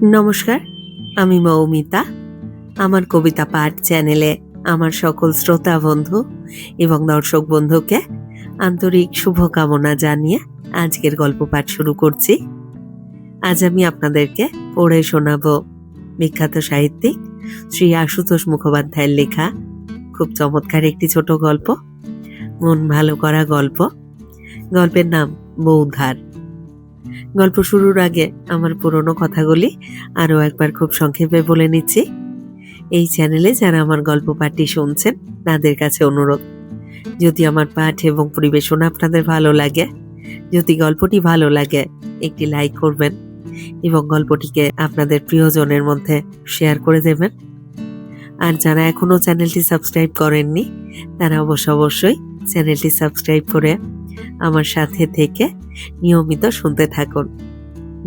নমস্কার, আমি মৌমিতা। আমার কবিতা পাঠ চ্যানেলে আমার সকল শ্রোতা বন্ধু এবং দর্শক বন্ধুকে আন্তরিক শুভকামনা জানিয়ে আজকের গল্প পাঠ শুরু করছি। আজ আমি আপনাদেরকে পড়ে শোনাব বিখ্যাত সাহিত্যিক শ্রী আশুতোষ মুখোপাধ্যায়ের লেখা খুব চমৎকার একটি ছোট গল্প, মন ভালো করা গল্প। গল্পের নাম বৌধার। গল্প শুরুর আগে আমার পুরনো কথাগুলি আরও একবার খুব সংক্ষেপে বলে নিচ্ছি। এই চ্যানেলে যারা আমার গল্প পাঠটি শুনছেন তাদের কাছে অনুরোধ, যদি আমার পাঠ এবং পরিবেশনা আপনাদের ভালো লাগে, যদি গল্পটি ভালো লাগে, একটি লাইক করবেন এবং গল্পটিকে আপনাদের প্রিয়জনের মধ্যে শেয়ার করে দেবেন। আর যারা এখনও চ্যানেলটি সাবস্ক্রাইব করেননি তারা অবশ্যই চ্যানেলটি সাবস্ক্রাইব করে আমার সাথে থেকে নিয়মিত শুনতে থাকুন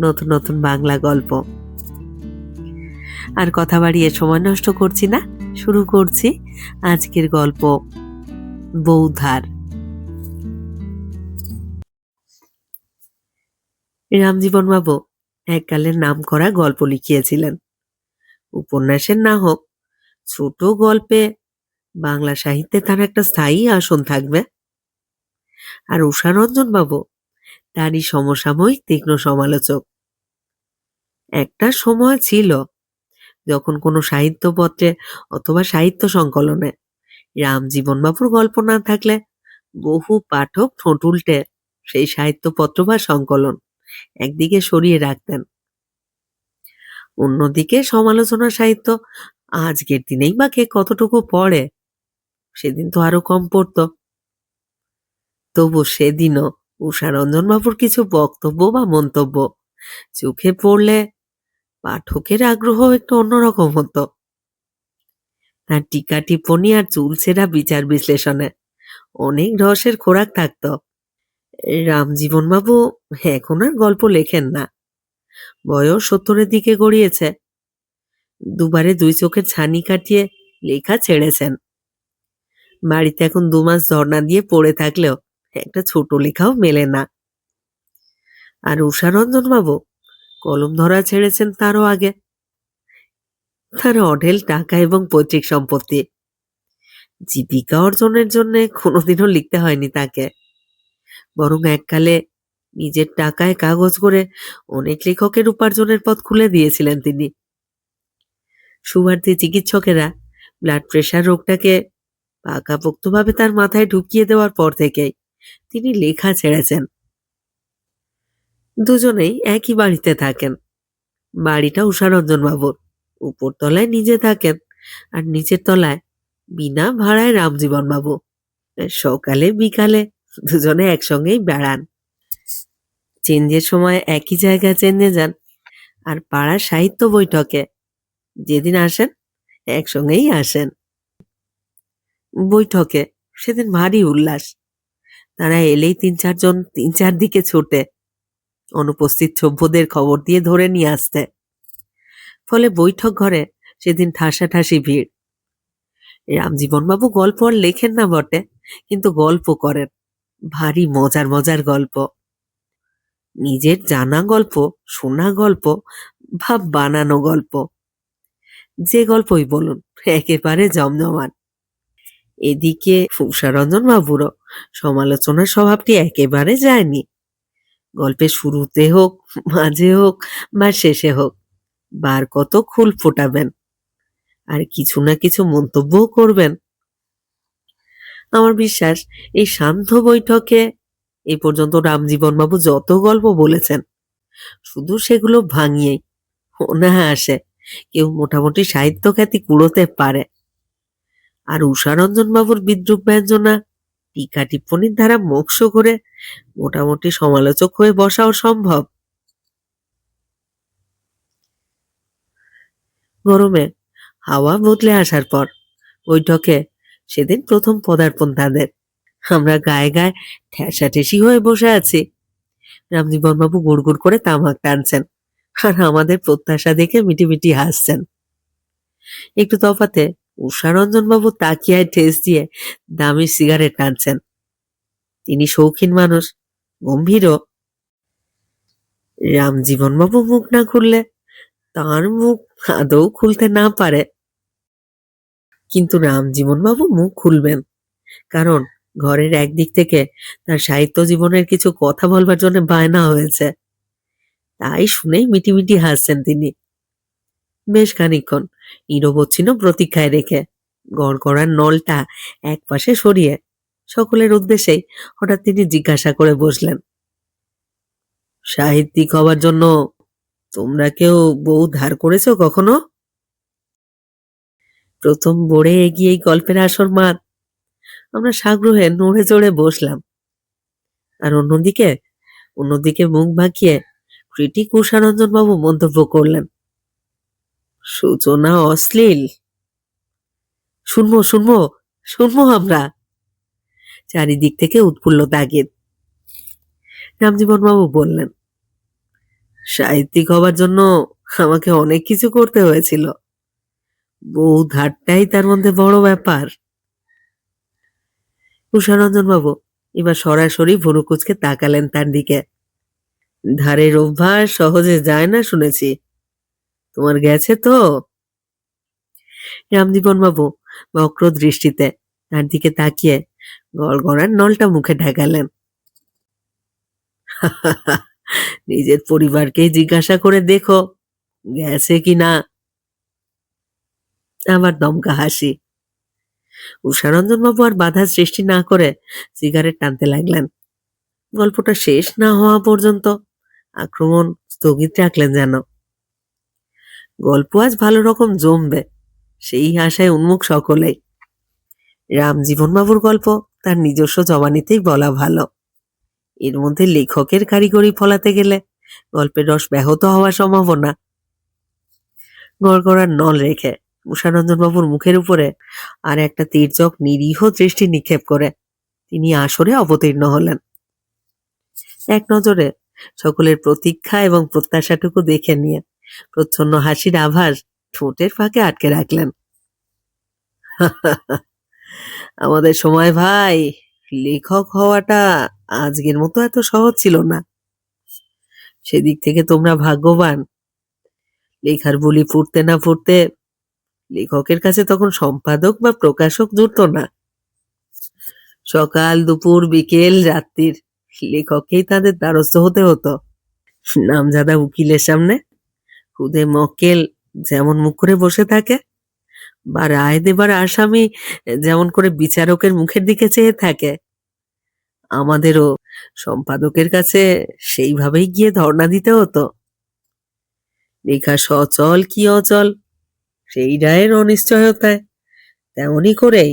নতুন নতুন বাংলা গল্প। আর কথা বাড়িয়ে সময় নষ্ট করছি না, শুরু করছি আজকের গল্প বৌধার। রামজীবন বাবু এককালের নামকরা গল্প লিখিয়েছিলেন। উপন্যাসের না হোক, ছোট গল্পে বাংলা সাহিত্যে তার একটা স্থায়ী আসন থাকবে। আর উষারঞ্জন বাবু তারই সমসাময়িক তীক্ষ্ণ সমালোচক। একটা সময় ছিল যখন কোনো সাহিত্যপত্রে অথবা সাহিত্য সংকলনে রামজীবন বাবুর গল্প না থাকলে বহু পাঠক ঠোঁট উল্টে সেই সাহিত্যপত্র বা সংকলন একদিকে সরিয়ে রাখতেন। অন্যদিকে সমালোচনা সাহিত্য আজকের দিনেই বা কে কতটুকু পড়ে, সেদিন তো আরো কম পড়তো। তবু সেদিনও উষারঞ্জন বাবুর কিছু বক্তব্য বা মন্তব্য চোখে পড়লে পাঠকের আগ্রহ একটু অন্যরকম হতো। তার টিকা টিপ্পনী আর চুলছেরা বিচার বিশ্লেষণে অনেক রসের খোরাক থাকত। রামজীবন বাবু এখন আর গল্প লেখেন না, বয়স 70-এর দিকে গড়িয়েছে। দুবারে 2 চোখের ছানি কাটিয়ে লেখা ছেড়েছেন। বাড়িতে এখন 2 মাস ধর্ণা দিয়ে পড়ে থাকলেও একটা ছোট লেখাও মেলে না। আর উষারঞ্জন বাবু কলম ধরা ছেড়েছেন তারও আগে। তার অঢেল টাকা এবং পৈতৃক সম্পত্তি, জীবিকা অর্জনের জন্য কোনোদিনও লিখতে হয়নি তাকে। বরং এককালে নিজের টাকায় কাগজ করে অনেক লেখকের উপার্জনের পথ খুলে দিয়েছিলেন তিনি। সুবার্থী চিকিৎসকেরা ব্লাড প্রেশার রোগটাকে পাকাপোক্তভাবে তার মাথায় ঢুকিয়ে দেওয়ার পর থেকেই তিনি লেখা ছেড়েছেন। দুজনেই একই বাড়িতে থাকেন। বাড়িটা উষারঞ্জন বাবুর, উপরতলায় নিজে থাকেন আর নিচের তলায় বিনা ভাড়ায় রামজীবন বাবু। সকালে বিকালে দুজনে একসঙ্গেই বেড়ান। চেঞ্জের সময় একই জায়গায় চেঞ্জে যান। আর পাড়ার সাহিত্য বৈঠকে যেদিন আসেন একসঙ্গেই আসেন। বৈঠকে সেদিন ভারী উল্লাস। তারা এলেই 3-4 জন 3-4 দিকে ছোটে অনুপস্থিত সভ্যদের খবর দিয়ে ধরে নিয়ে আসতে। ফলে বৈঠক ঘরে সেদিন ঠাসাঠাসি ভিড়। রামজীবন বাবু গল্প আর লেখেন না বটে, কিন্তু গল্প করেন, ভারী মজার মজার গল্প। নিজের জানা গল্প, শোনা গল্প বা বানানো গল্প, যে গল্পই বলুন একেবারে জমজমাট। এদিকে উষারঞ্জন বাবুরও সমালোচনার স্বভাবটি একেবারে যায়নি। গল্পের শুরুতে হোক, মাঝে হোক বা শেষে হোক, বার কত খুল ফোটাবেন আর কিছু না কিছু মন্তব্যও করবেন। আমার বিশ্বাস এই সান্ধ্য বৈঠকে এই পর্যন্ত রামজীবন বাবু যত গল্প বলেছেন শুধু সেগুলো ভাঙিয়েই অনায়াসে কেউ মোটামুটি সাহিত্য খ্যাতি কুড়োতে পারে। আর উষারঞ্জন বাবুর বিদ্রুপ ব্যঞ্জনা টিকা টিপ্পণীর দ্বারা মোক্ষ করে মোটামুটি সমালোচক হয়ে বসাও সম্ভব। গরমে হাওয়া বদলে আসার পর বৈঠকে সেদিন প্রথম পদার্পণ তাদের। আমরা গায়ে গায়ে ঠেসাঠেসি হয়ে বসে আছি। রামজীবন বাবু গুড় করে তামাক টানছেন আর আমাদের প্রত্যাশা দেখে মিটিমিটি হাসছেন। একটু তফাতে উষারঞ্জন বাবু তাকিয়ায় ঠেস দিয়ে দামি সিগারেট টানছেন। তিনি শৌখিন মানুষ, গম্ভীরও। রামজীবন বাবু মুখ না খুললে তার মুখ আদৌ খুলতে না পারে, কিন্তু রামজীবনবাবু মুখ খুলবেন, কারণ ঘরের একদিক থেকে তার সাহিত্য জীবনের কিছু কথা বলবার জন্য বায়না হয়েছে। তাই শুনেই মিটিমিটি হাসছেন তিনি। বেশ খানিকক্ষণ নীরবচ্ছিন্ন প্রতীক্ষায় রেখে গড়গড়ার নলটা একপাশে সরিয়ে সকলের উদ্দেশ্যেই হঠাৎ তিনি জিজ্ঞাসা করে বসলেন, সাহিত্যিক হবার জন্য তোমরা কেউ বউ ধার করেছো কখনো? প্রথম বোর্ডে এগিয়েই গল্পের আসর মাত। আমরা সাগ্রহে নড়ে চড়ে বসলাম। আর অন্যদিকে মুখ বাঁকিয়ে ক্রিটিক উষারঞ্জন বাবু মন্তব্য করলেন, সূচনা অশ্লীল। শুনবো শুনবো শুনবো আমরা। চারিদিক থেকে উৎফুল্ল তাগিদ। রামজীবন বাবু বললেন, সাহিত্যিক হবার জন্য আমাকে অনেক কিছু করতে হয়েছিল, বউ ধারটাই তার মধ্যে বড় ব্যাপার। উষারঞ্জন বাবু এবার সরাসরি ভুরু কুঁচকে তাকালেন তার দিকে। ধারের অভ্যাস সহজে যায় না শুনেছি, তোমার গেছে তো? রামজীবন বাবু বক্র দৃষ্টিতে তার দিকে তাকিয়ে গড়গড়ার নলটা মুখে ঢাকালেন। নিজের পরিবারকেই জিজ্ঞাসা করে দেখো গেছে কিনা। আবার দমকা হাসি। উষারঞ্জন বাবু আর বাধা সৃষ্টি না করে সিগারেট টানতে লাগলেন। গল্পটা শেষ না হওয়া পর্যন্ত আক্রমণ স্থগিত রাখলেন যেন। গল্প আজ ভালো রকম জমবে, সেই আশায় উন্মুখ সকলেই। রামজীবন বাবুর গল্প তার নিজস্ব জবানিতেই বলা ভালো। এর মধ্যে লেখকের কারিগরি ফলাতে গেলে গল্পের রস ব্যাহত হওয়ার সম্ভাবনা। গড়গড়ার নল রেখে উষারঞ্জন বাবুর মুখের উপরে আর একটা তীর্যক নিরীহ দৃষ্টি নিক্ষেপ করে তিনি আসরে অবতীর্ণ হলেন। এক নজরে সকলের প্রতীক্ষা এবং প্রত্যাশাটুকু দেখে নিয়ে প্রচ্ছন্ন হাসির আভাস ঠোঁটের ফাঁকে আটকে রাখলেন। আমাদের সময় ভাই লেখক হওয়াটা আজকের মতো এত সহজ ছিল না। সেদিক থেকে তোমরা ভাগ্যবান। লেখার বুলি ফুটতে না ফুটতে লেখকের কাছে তখন সম্পাদক বা প্রকাশক জুটত না। সকাল দুপুর বিকেল রাত্রির লেখককেই তাদের দ্বারস্থ হতে হতো। নামজাদা উকিলের সামনে খুদে মক্কেল যেমন মুখ করে বসে থাকে, বা রায় দেবার আসামি যেমন করে বিচারকের মুখের দিকে চেয়ে থাকে, আমাদেরও সম্পাদকের কাছে সেইভাবেই গিয়ে ধর্ণা দিতে হতো। লেখা সচল কি অচল সেই রায়ের অনিশ্চয়তায় তেমনি করেই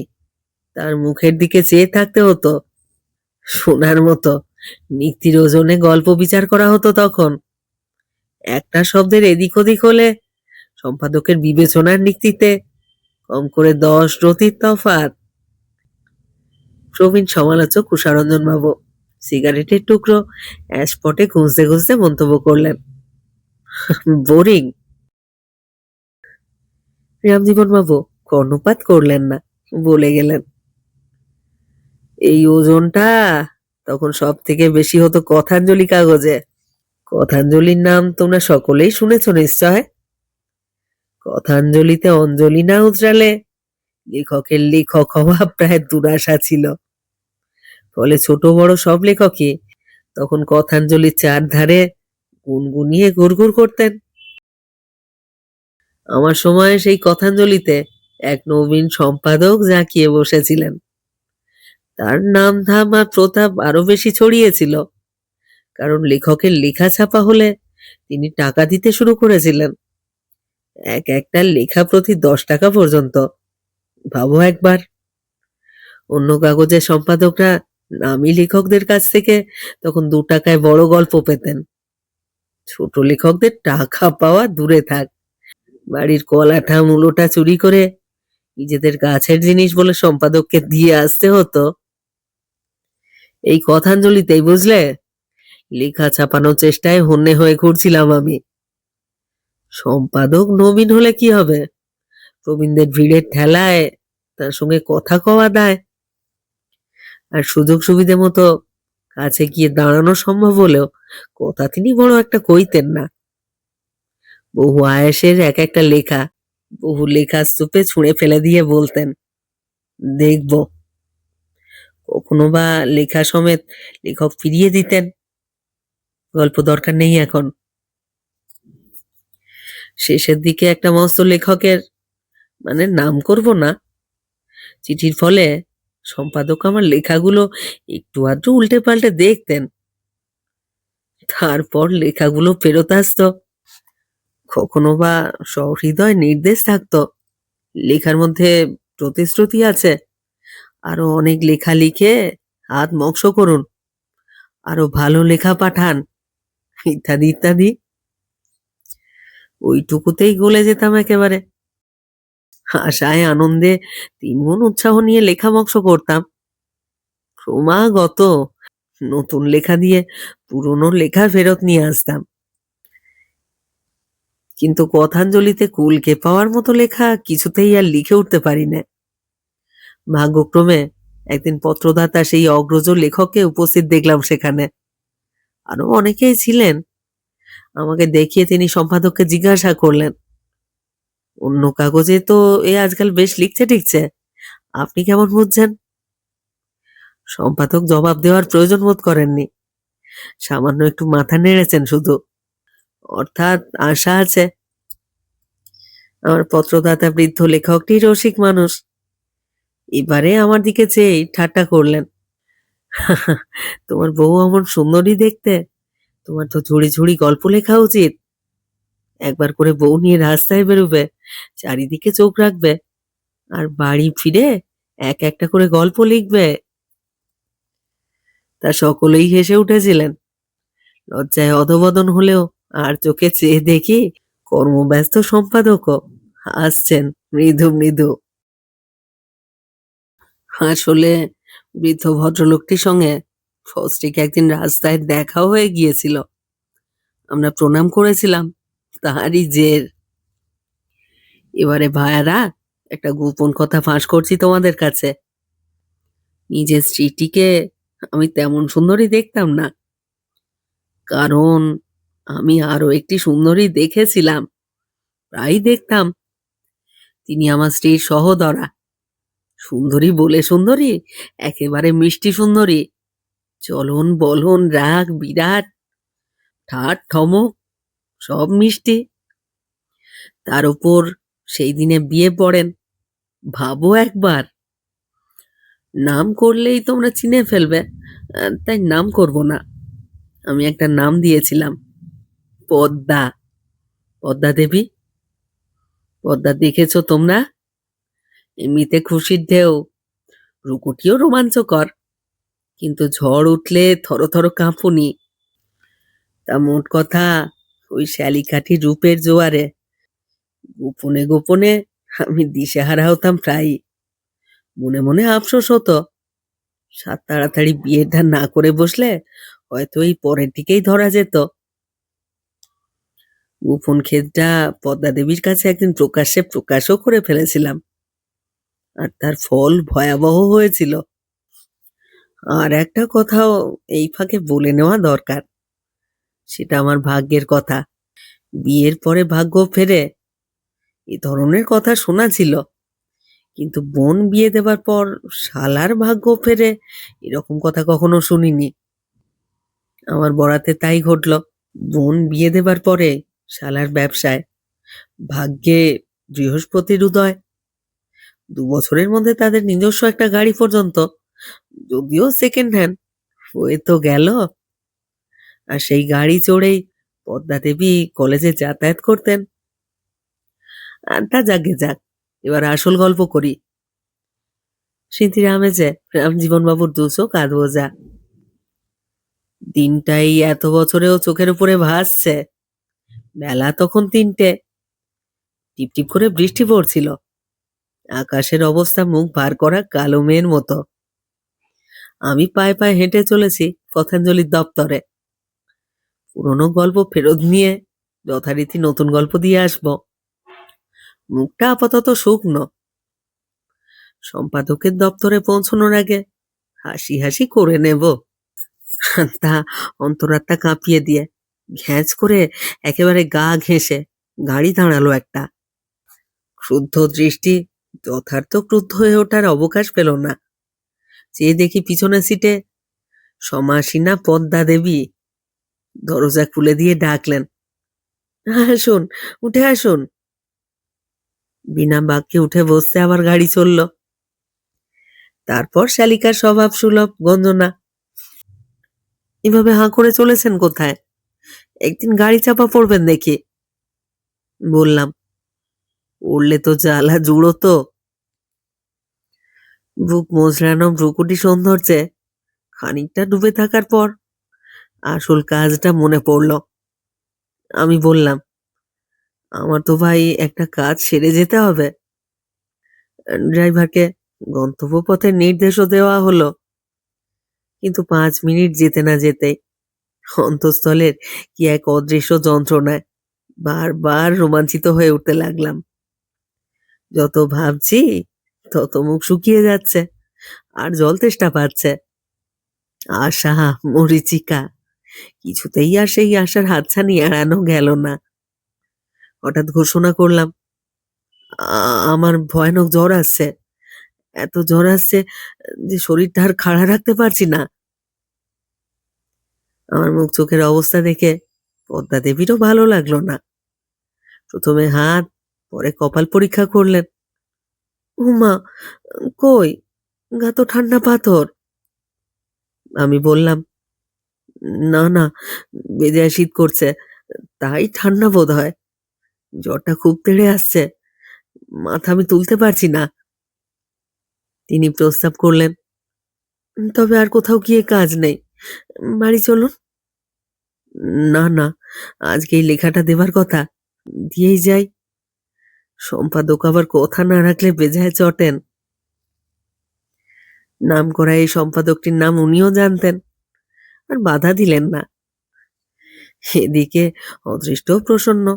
তার মুখের দিকে চেয়ে থাকতে হতো। সোনার মতো নিক্তির ওজনে গল্প বিচার করা হতো তখন। একটা শব্দের এদিক ওদিক হলে সম্পাদকের বিবেচনার নিক্তিতে কম করে 10 রতির তফাৎ। প্রবীণ সমালোচক উষারঞ্জন বাবু সিগারেটের টুকরো অ্যাশপটে খুঁজতে খুঁজতে মন্তব্য করলেন, বোরিং। রামজীবন বাবু কর্ণপাত করলেন না, বলে গেলেন, এই ওজনটা তখন সব থেকে বেশি হতো কথাঞ্জলি কাগজে। কথাঞ্জলির নাম তোমরা সকলেই শুনেছ নিশ্চয়। কথাঞ্জলিতে অঞ্জলি না উতরালে লেখকের লেখক হওয়া প্রায় দুরাশা ছিল। ফলে ছোট বড় সব লেখকই তখন কথাঞ্জলির চারধারে গুনগুনিয়ে গুড়গুড় করতেন। আমার সময়ে সেই কথাঞ্জলিতে এক নবীন সম্পাদক জাঁকিয়ে বসেছিলেন। তার নাম ধাম আর প্রতাপ আরো বেশি ছড়িয়েছিল, কারণ লেখকের লেখা ছাপা হলে তিনি টাকা দিতে শুরু করেছিলেন। এক একটা লেখা প্রতি 10 টাকা পর্যন্ত। ভাবো একবার। অন্য কাগজের সম্পাদকরা নামী লেখকদের কাছ থেকে তখন 2 টাকায় বড় গল্প পেতেন। ছোট লেখকদের টাকা পাওয়া দূরে থাক, বাড়ির কলাটা মূলোটা চুরি করে নিজেদের গাছের জিনিস বলে সম্পাদককে দিয়ে আসতে হতো। এই কথাঞ্জলিতেই বুঝলে লেখা ছাপানোর চেষ্টায় হন্যে হয়ে ঘুরছিলাম আমি। সম্পাদক নবীন হলে কি হবে, প্রবীণদের ভিড়ের ঠেলায় তার সঙ্গে কথা কওয়া দায়। আর সুযোগ সুবিধে মতো কাছে গিয়ে দাঁড়ানো সম্ভব হলেও কথা তিনি বড় একটা কইতেন না। বহু আয়েসের এক একটা লেখা বহু লেখা স্তূপে ছুঁড়ে ফেলে দিয়ে বলতেন, দেখব। কখনো বা লেখা সমেত লেখক ফিরিয়ে দিতেন, গল্প দরকার নেই এখন। শেষের দিকে একটা মস্ত লেখকের, মানে নাম করব না, চিঠির ফলে সম্পাদক আমার লেখাগুলো একটু আধটু উল্টে পাল্টে দেখতেন, তারপর লেখাগুলো ফেরত আসতো। কখনো বা সহৃদয় নির্দেশ থাকতো, লেখার মধ্যে প্রতিশ্রুতি আছে, আরো অনেক লেখা লিখে হাত মক্স করুন, আরো ভালো লেখা পাঠান, ইত্যাদি ইত্যাদি। ওইটুকুতেই গলে যেতাম একেবারে। আশায় আনন্দে তিনগুণ উৎসাহ নিয়ে লেখা মক্স করতাম। ক্রমাগত নতুন লেখা দিয়ে পুরনো লেখা ফেরত নিয়ে আসতাম। কিন্তু কথাঞ্জলিতে কুলকে পাওয়ার মতো লেখা কিছুতেই আর লিখে উঠতে পারি না। ভাগ্যক্রমে একদিন পত্রদাতা সেই অগ্রজ লেখককে উপস্থিত দেখলাম সেখানে। আরো অনেকেই ছিলেন। আমাকে দেখিয়ে তিনি সম্পাদককে জিজ্ঞাসা করলেন, অন্য কাগজে তো এ আজকাল বেশ লিখছে টিকছে, আপনি কেমন বুঝছেন? সম্পাদক জবাব দেওয়ার প্রয়োজন বোধ করেননি, সামান্য একটু মাথা নেড়েছেন শুধু। অর্থাৎ আশা আছে। আমার পত্রদাতা বৃদ্ধ লেখকটি রসিক মানুষ, এবারে আমার দিকে চেয়ে ঠাট্টা করলেন, তোমার বউ অমন সুন্দরী দেখতে, তোমার তো ঝুড়ি ঝুড়ি গল্প লেখা উচিত। একবার করে বউ নিয়ে রাস্তায় বেরোবে, চারিদিকে চোখ রাখবে, আর বাড়ি ফিরে এক একটা করে গল্প লিখবে। তা সকলেই হেসে উঠেছিলেন। লজ্জায় অধোবদন হলেও আর চোখে চেয়ে দেখি কর্মব্যস্ত সম্পাদকও হাসছেন মৃদু মৃদু। আসলে বৃদ্ধ ভদ্রলোকটির সঙ্গে ফস্টিকে একদিন রাস্তায় দেখাও হয়ে গিয়েছিল। আমরা প্রণাম করেছিলাম, তাহারই জের। এবারে ভায়ারা, একটা গোপন কথা ফাঁস করছি তোমাদের কাছে। নিজের স্ত্রীটিকে আমি তেমন সুন্দরী দেখতাম না, কারণ আমি আরো একটি সুন্দরী দেখেছিলাম, প্রায় দেখতাম। তিনি আমার স্ত্রীর সহদরা। সুন্দরী বলে সুন্দরী, একেবারে মিষ্টি সুন্দরী, চলন বলন রাগ বিরাট, ঠাট ঠমক সব মিষ্টি। তার উপর সেই দিনে বিয়ে পড়েন, ভাবো একবার। নাম করলেই তোমরা চিনে ফেলবে, তাই নাম করব না। আমি একটা নাম দিয়েছিলাম, পদ্মা। পদ্মা দেবী। পদ্মা দেখেছো তোমরা? এমনিতে খুশির ঢেউ, রুকুটিও রোমাঞ্চকর, কিন্তু ঝড় উঠলে থরথর কাঁপুনি। তা মোট কথা, ওই শ্যালিকাঠি রূপের জোয়ারে গোপনে গোপনে আমি দিশেহারা হতাম প্রায়ই। মনে মনে আফসোস হতো, সাত তাড়াতাড়ি বিয়েটা না করে বসলে হয়তো এই পরের দিকেই ধরা যেত। গোপন খেদটা পদ্মা দেবীর কাছে একদিন প্রকাশ্যে প্রকাশও করে ফেলেছিলাম, আর তার ফল ভয়াবহ হয়েছিল। আর একটা কথাও এই ফাঁকে বলে নেওয়া দরকার, সেটা আমার ভাগ্যের কথা। বিয়ের পরে ভাগ্য ফেরে, এ ধরনের কথা শোনা ছিল, কিন্তু বোন বিয়ে দেবার পর শালার ভাগ্য ফেরে এরকম কথা কখনো শুনিনি। আমার বরাতে তাই ঘটল। বোন বিয়ে দেবার পরে শালার ব্যবসায়, ভাগ্যে বৃহস্পতির উদয়। 2 বছরের মধ্যে তাদের নিজস্ব একটা গাড়ি পর্যন্ত, যদিও সেকেন্ড হ্যান্ড, হয়ে তো গেল। আর সেই গাড়ি চড়েই পদ্মা দেবী কলেজে যাতায়াত করতেন। তা যাকে যাক, এবার আসল গল্প করি। স্মৃতির আমেজে রামজীবনবাবুর 2 চোখ আধ বোঝা। দিনটাই এত বছরেও চোখের উপরে ভাসছে। বেলা তখন 3টে, টিপটিপ করে বৃষ্টি পড়ছিল। আকাশের অবস্থা মুখ ভার করা কালো মেয়ের মতো। আমি পায়ে পায়ে হেঁটে চলেছি কথাঞ্জলির দপ্তরে। পুরনো গল্প ফেরত নিয়ে যথারীতি নতুন গল্প দিয়ে আসব। মুখটা আপাতত শুকনো। সম্পাদকের দপ্তরে পৌঁছানোর আগে হাসি হাসি করে নেব, তা অন্তরাত্মা কাঁপিয়ে দিয়ে, ঘ্যাঁচ করে একেবারে গা ঘেঁষে গাড়ি দাঁড়ালো একটা। ক্রুদ্ধ দৃষ্টি যথার্থ ক্রুদ্ধ হয়ে ওঠার অবকাশ পেল না। চেয়ে দেখি পিছনের সিটে সমাসীনা পদ্মা দেবী। দরজা খুলে দিয়ে ডাকলেন, আসুন, উঠে আসুন। বিনা বাক্যে উঠে বসতে আবার গাড়ি চলল। তারপর শালিকার স্বভাব সুলভ গঞ্জনা, এভাবে হাঁ করে চলেছেন কোথায়? একদিন গাড়ি চাপা পড়বেন দেখি। বললাম, উড়লে তো জ্বালা জুড়ো তো। বুক মোচড়ানো ভ্রুকুটি সৌন্দর্যে খানিকটা ডুবে থাকার পর আসল কাজটা মনে পড়ল। আমি বললাম, আমার তো ভাই একটা কাজ সেরে যেতে হবে। ড্রাইভারকে গন্তব্যপথের নির্দেশও দেওয়া হলো, কিন্তু 5 মিনিট যেতে না যেতেই অন্তঃস্থলের কি এক অদৃশ্য যন্ত্রণায় বারবার রোমাঞ্চিত হয়ে উঠতে লাগলাম। যত ভাবছি তত মুখ শুকিয়ে যাচ্ছে আর জল তেষ্টা পাচ্ছে। আশা, মরীচিকা, কিছুতেই আর সেই আশার হাতছানি এড়ানো গেল না। হঠাৎ ঘোষণা করলাম, আমার ভয়ানক জ্বর আসছে। এত জ্বর আসছে যে শরীরটা আর খাড়া রাখতে পারছি না। আমার মুখ চোখের অবস্থা দেখে পদ্মা দেবীরও ভালো লাগলো না। প্রথমে হাত, পরে কপাল পরীক্ষা করলেন। উমা, কই, গা তো ঠান্ডা পাথর। আমি বললাম, না না, বেজায় শীত করছে, তাই ঠান্ডা বোধ হয়। জ্বরটা খুব তেড়ে আসছে, মাথা আমি তুলতে পারছি না। তিনি প্রস্তাব করলেন, তবে আর কোথাও গিয়ে কাজ নেই, বাড়ি চলুন। না না, আজকে এই লেখাটা দেবার কথা, দিয়েই যাই। সম্পাদক আবার কথা না রাখলে বেজায় চটেন। নাম করা এই সম্পাদকটির নাম উনিও জানতেন, আর বাধা দিলেন না। এদিকে অদৃষ্ট প্রসন্ন,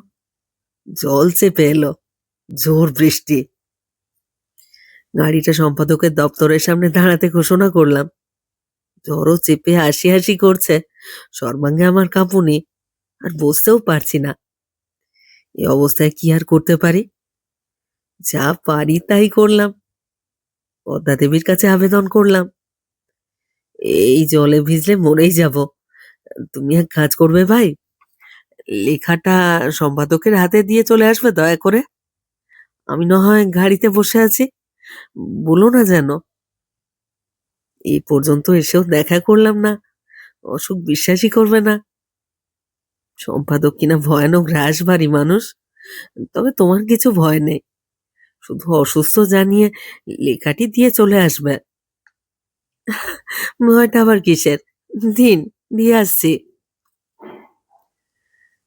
জল চেপে এলো, জোর বৃষ্টি। গাড়িটা সম্পাদকের দপ্তরের সামনে দাঁড়াতে ঘোষণা করলাম। জ্বরও চেপে হাসি হাসি করছে, সর্বাঙ্গে আমার কাঁপুনি, আর বসতেও পারছি না। এই অবস্থায় কি আর করতে পারি? যা পারি তাই করলাম। পদ্মা দেবীর কাছে আবেদন করলাম, এই জলে ভিজলে মরেই যাব। তুমি এক কাজ করবে ভাই, লেখাটা সম্পাদকের হাতে দিয়ে চলে আসবে দয়া করে। আমি না হয় গাড়িতে বসে আছি, বলো না যেন। এই পর্যন্ত এসেও দেখা করলাম না, অসুখ বিশ্বাসই করবে না। সম্পাদক কিনা ভয়ানক রাশভারী মানুষ। তবে তোমার কিছু ভয় নেই, শুধু অসুস্থ জানিয়ে লেখাটি দিয়ে চলে আসবে। ভয়টা আবার কিসের, দিন, দিয়ে আসছি।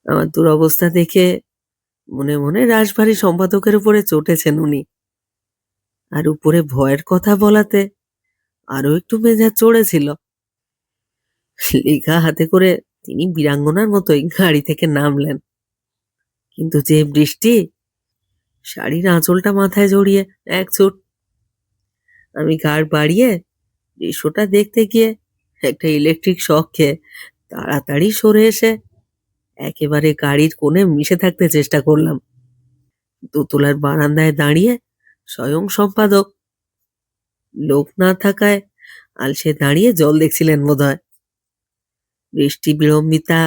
আমার দুরবস্থা দেখে মনে মনে রাশভারী সম্পাদকের উপরে চটেছেন উনি, আর উপরে ভয়ের কথা বলাতে আরো একটু মেজাজ চড়েছিল। লেখা হাতে করে তিনি বীরাঙ্গনার মতোই গাড়ি থেকে নামলেন। কিন্তু যে বৃষ্টি, শাড়ির আঁচলটা মাথায় জড়িয়ে এক ছুট। আমি গাড় বাড়িয়ে দৃশ্যটা দেখতে গিয়ে একটা ইলেকট্রিক শক খেয়ে তাড়াতাড়ি সরে এসে একেবারে গাড়ির কোণে মিশে থাকতে চেষ্টা করলাম। দোতলার বারান্দায় দাঁড়িয়ে স্বয়ং সম্পাদক, লোক না থাকায় আলসে দাঁড়িয়ে জল দেখছিলেন বোধহয়। বৃষ্টি বিড়ম্বিতা,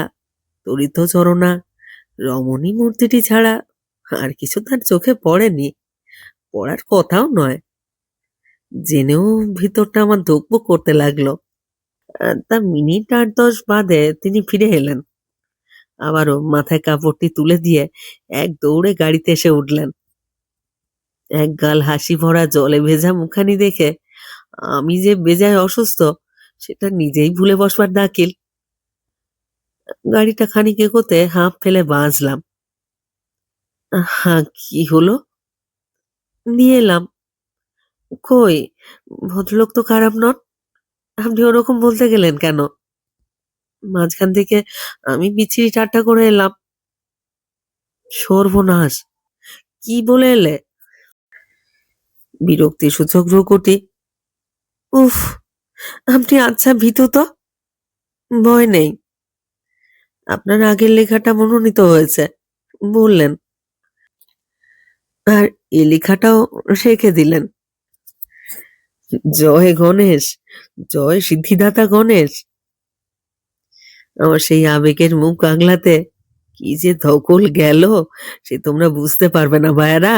তড়িৎচরণা, রমণী মূর্তিটি ছাড়া আর কিছু তার চোখে পড়েনি, পড়ার কথাও নয়। জেনেও ভিতরটা আমার ধুকপুক করতে লাগলো। তা মিনিট 8-10 বাদে তিনি ফিরে এলেন। আবারও মাথায় কাপড়টি তুলে দিয়ে এক দৌড়ে গাড়িতে এসে উঠলেন। এক গাল হাসি ভরা জলে ভেজা মুখানি দেখে আমি যে বেজায় অসুস্থ সেটা নিজেই ভুলে বসবার দাখিল। গাড়িটা খানিক এগোতে হাঁপ ফেলে বাঁচলাম। হ্যাঁ, কি হলো? নিয়ে এলাম। কই, ভদ্রলোক তো খারাপ নন, আপনি ওরকম বলতে গেলেন কেন? মাঝখান থেকে আমি বিচ্ছিরি ঠাট্টা করে এলাম। সর্বনাশ, কি বলে এলে? বিরক্তিসূচক ভ্রুকুটি। উফ, আপনি আচ্ছা ভীতু তো। ভয় নেই, আপনার আগের লেখাটা মনোনীত হয়েছে বললেন। আর এ লেখাটাও রেখে দিলেন। জয় গণেশ, জয় সিদ্ধিদাতা গণেশ। আমার সেই আবেগের মুখ আগলাতে কি যে ধকল গেল সে তোমরা বুঝতে পারবে না ভাইয়ারা।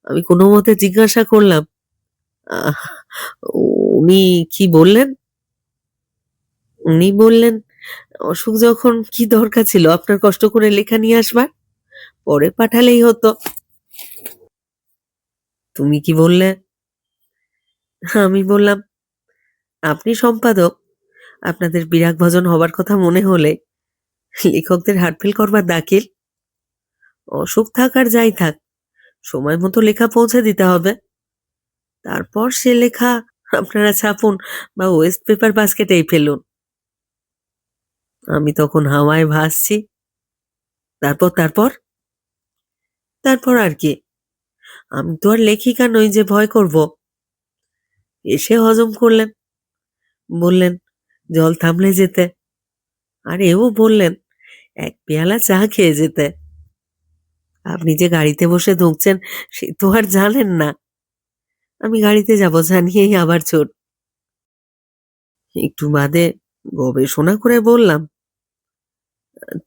আমি কোনো মতে জিজ্ঞাসা করলাম, আহ, উনি কি বললেন? উনি বললেন, অসুখ যখন কি দরকার ছিল আপনার কষ্ট করে লেখা নিয়ে আসবার, পরে পাঠালেই হতো। তুমি কি বললে? আমি বললাম, আপনি সম্পাদক, আপনাদের বিরাগ ভজন হবার কথা মনে হলে লেখকদের হার্টফেল করবার দাখিল। অসুখ থাক আর যাই থাক, সময় মতো লেখা পৌঁছে দিতে হবে। তারপর সে লেখা আপনারা ছাপুন বা ওয়েস্ট পেপার বাস্কেটেই ফেলুন। আমি তখন হাওয়ায় ভাসছি। তারপর তারপর তারপর আর কি? আমি তো আর লেখিকা নই যে ভয় করব। এসে হজম করলেন, বললেন জল থামলে যেতে, আর এও বললেন এক পেয়ালা চা খেয়ে যেতে। আপনি যে গাড়িতে বসে ধুঁকছেন সে তো আর জানেন না। আমি গাড়িতে যাব জানিয়েই আবার চোট। একটু বাদে গবেষণা করে বললাম,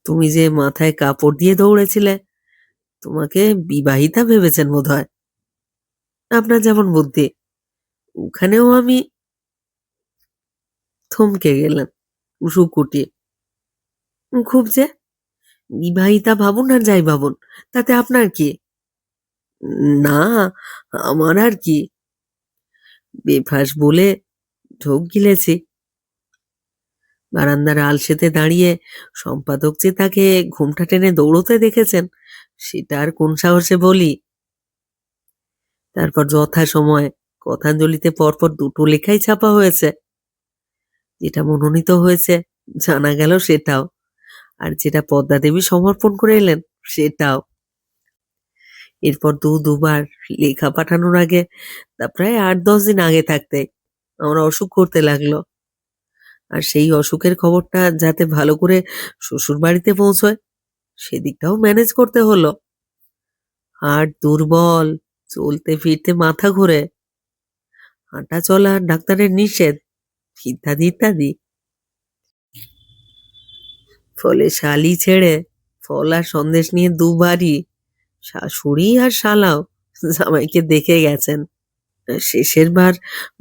তুমি যে মাথায় কাপড় দিয়ে দৌড়েছিলে, তোমাকে বিবাহিতা ভেবেছেন বোধহয়। আপনার যেমন বুদ্ধি, ওখানেও আমি। থমকে গেলেন ভ্রুকুটি। খুব যে, বিবাহিতা ভাবুন আর যাই ভাবুন, তাতে আপনার কি? না, আমার আর কি? বেফাঁস বলে ঢোক গিলেছি। বারান্দার আলসেতে দাঁড়িয়ে সম্পাদক যে তাকে ঘোমটা টেনে দৌড়তে দেখেছেন সেটা আর কোন সাহসে বলি। তারপর যথাসময়ে কথাঞ্জলিতে পরপর দুটো লেখাই ছাপা হয়েছে। যেটা মনোনীত হয়েছে জানা গেল সেটাও, আর যেটা পদ্মা দেবী সমর্পণ করে এলেন সেটাও। এরপর দুবার লেখা পাঠানোর আগে, তা প্রায় ৮-১০ দিন আগে থাকতে আমার অসুখ করতে লাগলো। আর সেই অসুখের খবরটা যাতে ভালো করে শ্বশুর বাড়িতে পৌঁছয় সেদিকটাও ম্যানেজ করতে হলো। হার্ট দুর্বল, চলতে ফিরতে মাথা ঘোরে, হাঁটা চলা ডাক্তারের নিষেধ, ইত্যাদি ইত্যাদি। ফলে শালি ছেড়ে ফল আর সন্দেশ নিয়ে দুবারই শাশুড়ি আর শালাও জামাইকে দেখে গেছেন। শেষের বার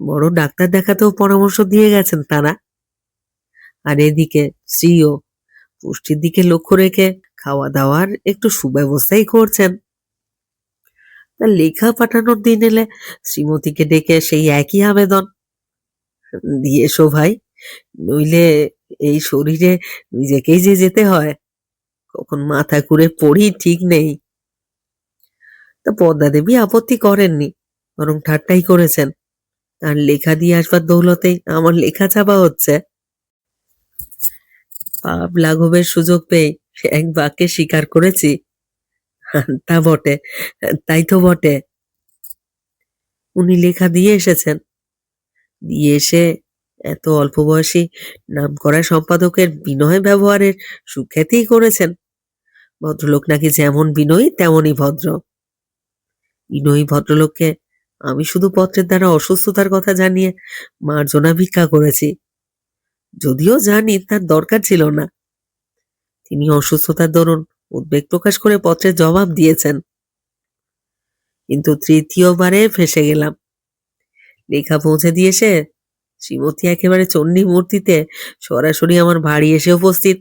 বড় ডাক্তার দেখাতেও পরামর্শ দিয়ে গেছেন তারা। আর এদিকে স্ত্রীও পুষ্টির দিকে লক্ষ্য রেখে খাওয়া দাওয়ার একটু সুব্যবস্থাই করছেন। তা লেখা পাঠানোর দিন এলে শ্রীমতীকে ডেকে সেই একই আবেদন, দিয়ে এসো ভাই, নইলে এই শরীরে নিজেকেই যে যেতে হয়, কখন মাথা ঘুরে পড়ি ঠিক নেই। তা পদ্মা দেবী আপত্তি করেননি, বরং ঠাট্টাই করেছেন, তার লেখা দিয়ে আসবার দৌলতেই আমার লেখা ছাপা হচ্ছে। পাপ লাঘবের সুযোগ পেয়ে এক বাক্যে স্বীকার করেছি, তা বটে, তাই তো বটে। উনি লেখা দিয়ে এসেছেন, দিয়ে এসে এত অল্প বয়সী নামকরা সম্পাদকের বিনয় ব্যবহারের সুখ্যাতিই করেছেন। ভদ্রলোক নাকি যেমন বিনয়ী তেমনই ভদ্র। বিনয়ী ভদ্রলোককে আমি শুধু পত্রের দ্বারা অসুস্থতার কথা জানিয়ে মার্জনা ভিক্ষা করেছি, যদিও জানি তার দরকার ছিল না। তিনি অসুস্থতার দরুন উদ্বেগ প্রকাশ করে পত্রের জবাব দিয়েছেন। কিন্তু তৃতীয়বারে ফেঁসে গেলাম। লেখা পৌঁছে দিয়েছে, শ্রীমতী একেবারে চণ্ডী মূর্তিতে সরাসরি আমার বাড়ি এসে উপস্থিত।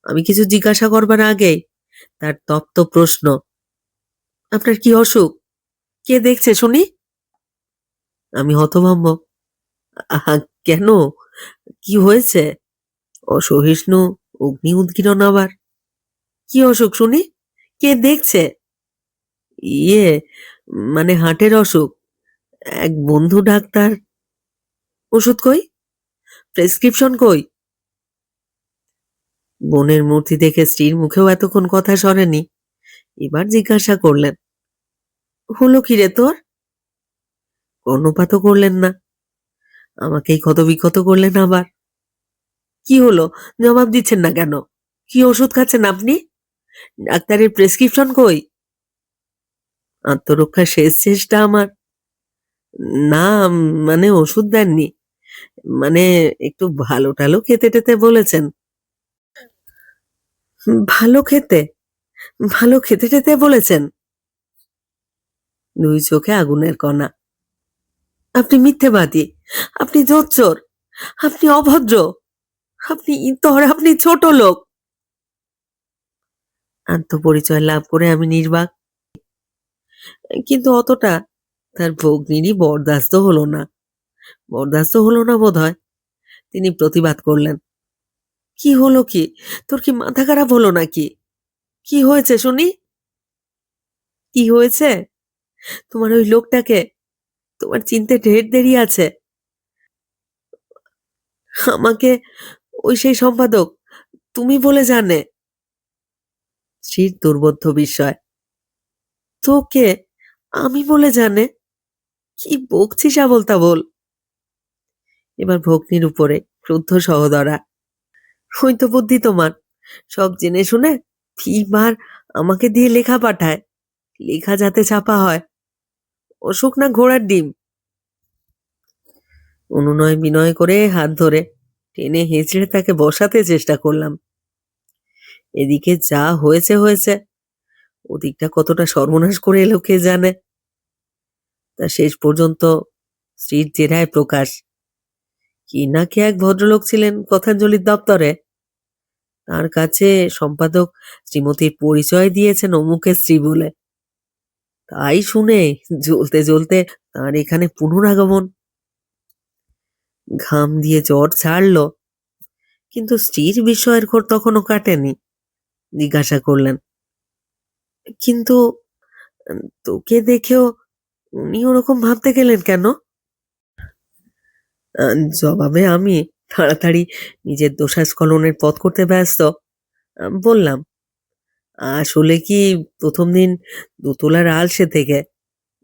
আমি কিছু জিজ্ঞাসা করবার আগেই তার তপ্ত প্রশ্ন, আপনার কি অসুখ? কে দেখছে শুনি? আমি হতভম্ব। আহা, কেন, কি হয়েছে? অসহিষ্ণু অগ্নি উদগীরণ আবার। কি অসুখ শুনি? কে দেখছে? ইয়ে, মানে হার্টের অসুখ। এক বন্ধু ডাক্তার। ওষুধ কই? প্রেসক্রিপশন কই? বোনের মূর্তি দেখে স্ত্রীর মুখেও এতক্ষণ কথা সরেনি। এবার জিজ্ঞাসা করলেন, হলো কি রে তোর? কর্ণপাতও করলেন না, আমাকেই ক্ষতবিক্ষত করলেন আবার। কি হলো, জবাব দিচ্ছেন না কেন? কি ওষুধ খাচ্ছেন আপনি? ডাক্তারের প্রেসক্রিপশন কই? আত্মরক্ষার শেষ চেষ্টা আমার। না, মানে ওষুধ দেননি, মানে একটু ভালো টালো খেতে টেতে বলেছেন। ভালো খেতে, ভালো খেতে টেতে বলেছেন? দুই চোখে আগুনের কণা। আপনি মিথ্যেবাদী, আপনি জোচ্চোর, আপনি অভদ্র, আপনি ইতর, আপনি ছোট লোক। আত্মপরিচয় লাভ করে আমি নির্বাক, কিন্তু অতটা তার ভগ্নিরই বরদাস্ত হলো না বোধ হয়। তিনি প্রতিবাদ করলেন। কি হলো কি? তোর কি মাথা খারাপ হলো নাকি? কি হয়েছে শুনি? কি হয়েছে? তোমার ওই লোকটাকে তোমার চিনতে ঢের দেরি আছে। আমাকে ওই সেই সম্পাদক তুমি বলে জানে। স্ত্রীর দুর্বোধ্য বিস্ময়। তোকে আমি বলে জানে? কি বকছিস আবোল তাবোল? এবার ভগ্নির উপরে ক্রুদ্ধ সহোদরা। ওই তো বুদ্ধি তোমার, সব জেনে শুনে ফি বার আমাকে দিয়ে লেখা পাঠায়, লেখা যাতে ছাপা হয়। অসুখ না ঘোড়ার ডিম। অনুনয় বিনয় করে হাত ধরে টেনে হেঁচড়ে তাকে বসাতে চেষ্টা করলাম। এদিকে যা হয়েছে হয়েছে, ওদিকটা কতটা সর্বনাশ করে এলো কে জানে। তা শেষ পর্যন্ত স্ত্রীর জেরায় প্রকাশ। কি না কি এক ভদ্রলোক ছিলেন কথাঞ্জলির দপ্তরে, তার কাছে সম্পাদক শ্রীমতীর পরিচয় দিয়েছেন অমুকের স্ত্রী বলে। তাই শুনে জ্বলতে জ্বলতে তার এখানে পুনরাগমন। ঘাম দিয়ে জ্বর ছাড়ল, কিন্তু স্ত্রীর বিস্ময়ের ঘোর তখনও কাটেনি। জিজ্ঞাসা করলেন, কিন্তু তোকে দেখেও উনি ওরকম ভাবতে গেলেন কেন? জবাবে আমি তাড়াতাড়ি নিজের দোষাস্খলনের পথ করতে ব্যস্ত বললাম, আসলে কি প্রথম দিন দোতলার আলসে থেকে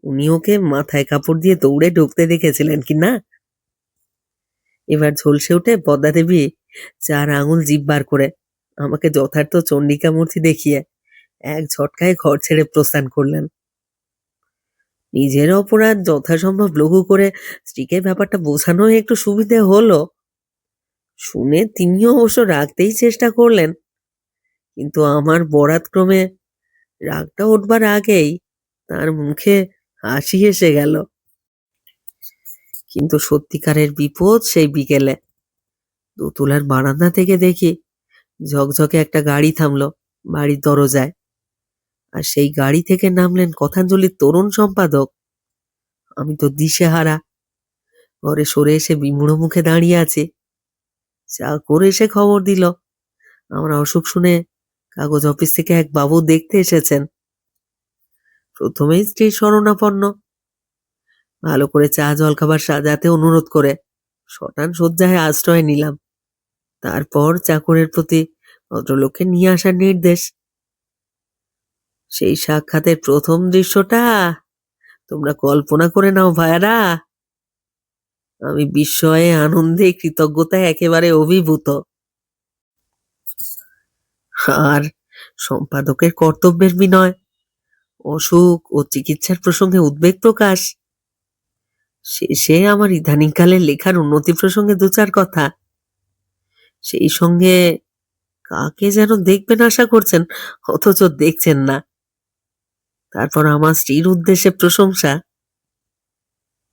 উনি ওকে মাথায় কাপড় দিয়ে দৌড়ে ঢুকতে দেখেছিলেন কি না? এবার ঝলসে উঠে পদ্মা দেবী 4 আঙুল জিভ বার করে আমাকে যথার্থ চণ্ডিকা মূর্তি দেখিয়ে এক ঝটকায় ঘর ছেড়ে প্রস্থান করলেন। নিজের অপরাধ যথাসম্ভব লঘু করে স্ত্রীকে ব্যাপারটা বোঝানো একটু সুবিধে হলো শুনে তিনিও অবশ্য রাখতেই চেষ্টা করলেন, কিন্তু আমার বরাতক্রমে রাগটা উঠবার আগেই তার মুখে হাসি এসে গেল। কিন্তু সত্যিকারের বিপদ সেই বিকেলে। দোতলার বারান্দা থেকে দেখি ঝকঝকে একটা গাড়ি থামলো বাড়ির দরজায়, আর সেই গাড়ি থেকে নামলেন কথাঞ্জলির তরুণ সম্পাদক। আমি তো দিশেহারা, ঘরে সরে এসে বিমূঢ় মুখে দাঁড়িয়ে আছি। চা করে এসে খবর দিল আমার অসুখ শুনে কাগজ অফিস থেকে এক বাবু দেখতে এসেছেন। প্রথমেই স্ত্রীর শরণাপন্ন, ভালো করে চা জলখাবার সাজাতে অনুরোধ করে শটান শয্যায় আশ্রয় নিলাম। তারপর চাকরের প্রতি ভদ্রলোককে নিয়ে আসার নির্দেশ। সেই সাক্ষাতের প্রথম দৃশ্যটা তোমরা কল্পনা করে নাও ভাইয়ারা। আমি বিস্ময়ে আনন্দে কৃতজ্ঞতায় একেবারে অভিভূত। আর সম্পাদকের কর্তব্যের বিনয়, অসুখ ও চিকিৎসার প্রসঙ্গে উদ্বেগ প্রকাশ, শেষে আমার ইদানিংকালের লেখার উন্নতি প্রসঙ্গে 2-4 কথা, সেই সঙ্গে কাকে যেন দেখবেন আশা করছেন অথচ দেখছেন না। তারপর আমার স্ত্রীর উদ্দেশ্যে প্রশংসা।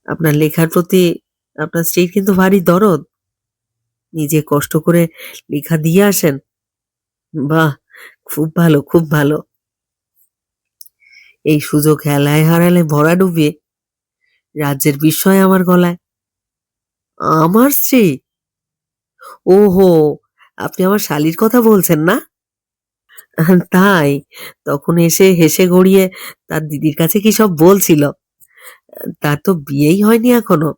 আপনার লেখার প্রতি আপনার স্ত্রীর কিন্তু ভারী দরদ, নিজে কষ্ট করে লেখা দিয়ে আসেন। বাহ, খুব ভালো, খুব ভালো। এই সুযোগ হেলায় হারালে ভরা ডুবিয়ে রাজ্যের বিস্ময় আমার গলায়। আমার স্ত্রী? ওহো, আপনি আমার শালীর কথা বলছেন না? তাই তখন এসে হেসে গড়িয়ে তার দিদির কাছে কি সব বলছিল। তার তো বিয়েই হয়নি এখনো,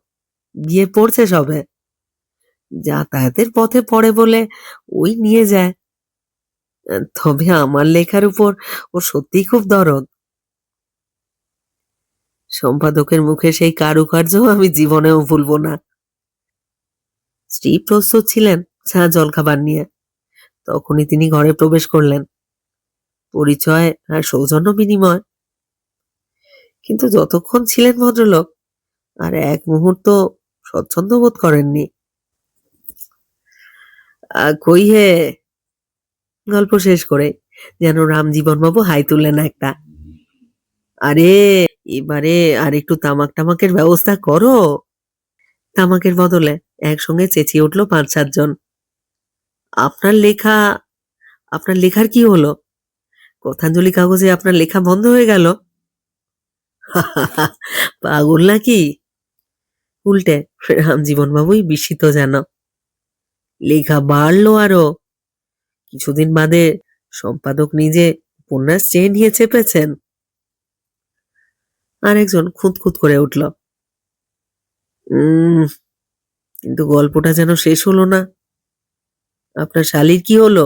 বিয়ে পড়ছে সবে। যাতায়াতের পথে পড়ে বলে ওই নিয়ে যায়। তবে আমার লেখার উপর ওর সত্যিই খুব দরদ। সম্পাদকের মুখে সেই কারুকার্য আমি জীবনেও ভুলব না। স্ত্রী প্রস্তুত ছিলেন চা জলখাবার নিয়ে, তখনই তিনি ঘরে প্রবেশ করলেন। পরিচয় আর সৌজন্য বিনিময়। কিন্তু যতক্ষণ ছিলেন ভদ্রলোক আর এক মুহূর্ত স্বচ্ছন্দ বোধ করেননি। কই হে, গল্প শেষ করে যেন রামজীবনবাবু হাই তুললেন একটা। আরে এবারে আর একটু তামাক টামাকের ব্যবস্থা করো। তামাকের বদলে একসঙ্গে চেঁচিয়ে উঠল ৫-৭ জন। আপনার লেখা, আপনার লেখার কি হলো? কথাঞ্জলি কাগজে আপনার লেখা বন্ধ হয়ে গেল? পাগল নাকি? উল্টে রামজীবনবাবুই বিস্মিত যেন। লেখা বাড়লো আরো। কিছুদিন বাদে সম্পাদক নিজে উপন্যাস চেয়ে নিয়ে চেপেছেন। আরেকজন খুঁতখুত করে উঠল। উম কিন্তু গল্পটা যেন শেষ হলো না। আপনার শালীর কি হলো?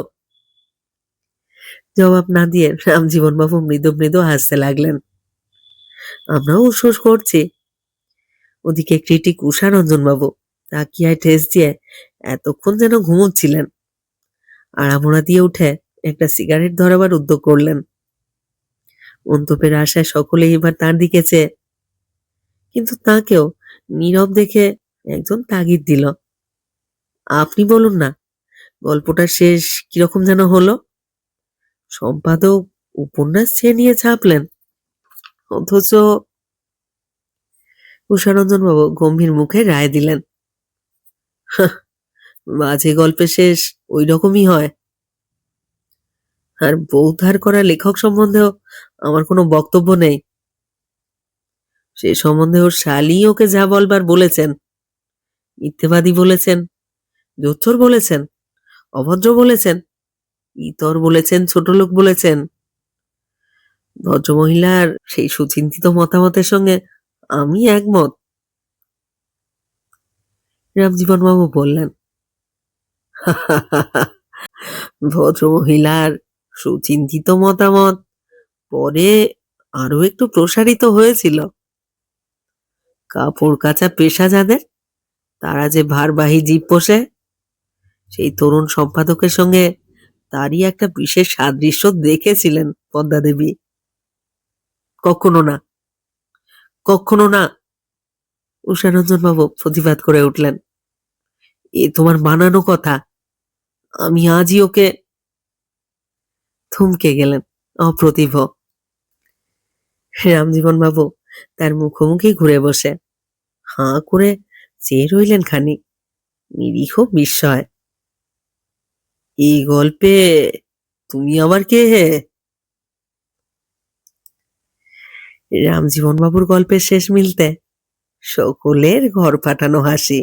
জবাব না দিয়ে রামজীবনবাবু মৃদু মৃদু হাসতে লাগলেন। আমরাও উসস করছি। ওদিকে ক্রিটিক উষারঞ্জনবাবু তাকিয়ায় ঠেস দিয়ে এতক্ষণ যেন ঘুমোচ্ছিলেন। আড়ামোড়া দিয়ে উঠে একটা সিগারেট ধরাবার উদ্যোগ করলেন। অন্তপের আশায় সকলেই এবার তার দিকে চেয়ে, কিন্তু তাকেও নীরব দেখে একজন তাগিদ দিল। আপনি বলুন না, গল্পটার শেষ কিরকম যেন হলো? সম্পাদক উপন্যাস চেয়ে নিয়ে ছাপলেন, অথচ উষারঞ্জনবাবু গম্ভীর মুখে রায় দিলেন, হাহ, বাজে গল্পের শেষ ওই রকমই হয়। আর বউ ধার করা লেখক সম্বন্ধেও আমার কোনো বক্তব্য নেই। সে সম্বন্ধে ওর শালী ওকে যা বলবার বলেছেন। মিথ্যেবাদী বলেছেন, জোচ্চোর বলেছেন, অভদ্র বলেছেন, ইতর বলেছেন, ছোটলোক বলেছেন। ভদ্রমহিলার সেই সুচিন্তিত মতামতের সঙ্গে আমি একমত। রামজীবনবাবু বললেন, ভদ্রমহিলার সুচিন্তিত মতামত পরে আরো একটু প্রসারিত হয়েছিল। কাপড় কাচা পেশা যাদের, তারা যে ভারবাহী জীব পোষে, সেই তরুণ সম্পাদকের সঙ্গে তারই একটা বিশেষ সাদৃশ্য দেখেছিলেন পদ্মা দেবী। কখনো না, কখনো না, উষারঞ্জনবাবু প্রতিবাদ করে উঠলেন। এ তোমার বানানো কথা। আমি আজই ওকে। থমকে গেলেন অপ্রতিভ। রামজীবনবাবু তার মুখোমুখি ঘুরে বসে হাঁ করে চেয়ে রইলেন খানিক, নিরীহ বিস্ময়। এই গল্পে তুমি আবার কে হে? রামজীবনবাবুর গল্পের শেষ মিলতে সকলের ঘর ফাটানো হাসি।